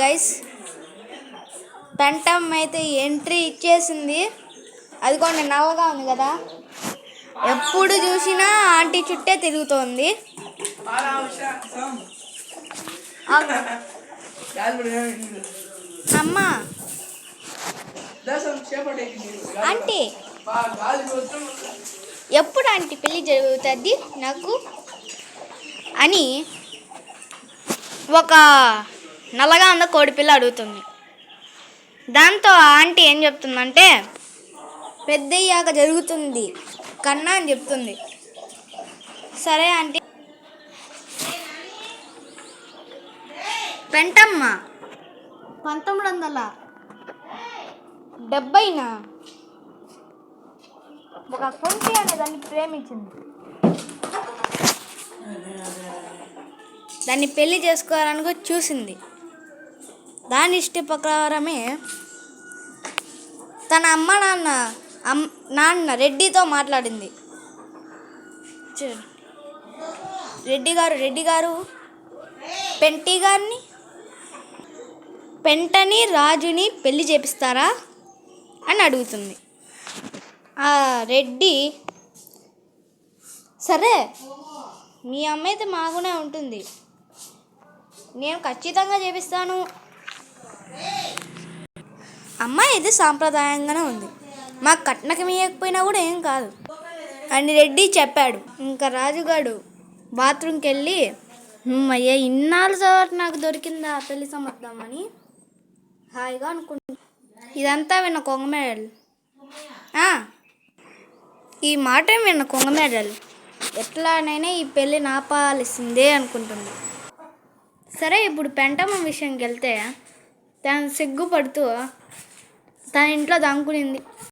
Guys. Pentamma అయితే entry ఇచ్చేసింది. అదిగోండి నల్లగా ఉంది కదా, ఎప్పుడు చూసినా ఆంటీ చుట్టే తిరుగుతోంది. అమ్మా ఆంటీ, ఎప్పుడు ఆంటీ పెళ్ళి జరుగుతుంది నాకు అని ఒక నల్లగా ఉన్న కోడిపిల్ల అడుగుతుంది. దాంతో ఆంటీ ఏం చెప్తుందంటే, పెద్దయ్యాక జరుగుతుంది కన్నా అని చెప్తుంది. సరే ఆంటీ. పెంటమ్మ 1970న ఒక కొంటి అనే దాన్ని ప్రేమించింది. దాన్ని పెళ్లి చేసుకోవాలని చూసింది. దాని ఇష్ట ప్రకారమే తన అమ్మ నాన్న రెడ్డితో మాట్లాడింది. రెడ్డి గారు పెంటని రాజుని పెళ్లి చేపిస్తారా అని అడుగుతుంది. ఆ రెడ్డి, సరే మీ అమ్మ అయితే మాగునే ఉంటుంది, నేను ఖచ్చితంగా చేపిస్తాను. అమ్మాయి అయితే సాంప్రదాయంగానే ఉంది, మాకు కట్నకం ఇవ్వకపోయినా కూడా ఏం కాదు అని రెడ్డి చెప్పాడు. ఇంకా రాజుగాడు బాత్రూమ్కి వెళ్ళి, అయ్యా ఇన్నాళ్ళు చోట నాకు దొరికిందా పెళ్లి సంబంధమని హాయిగా అనుకుంటా. ఇదంతా విన్న కొంగమేడలు, ఈ మాట విన్న కొంగమేడలు ఎట్లానైనా ఈ పెళ్ళి నాపాల్సిందే అనుకుంటుంది. సరే ఇప్పుడు పెంటమ్మ విషయంకి వెళ్తే, తను సిగ్గుపడుతూ తన ఇంట్లో దాక్కునింది.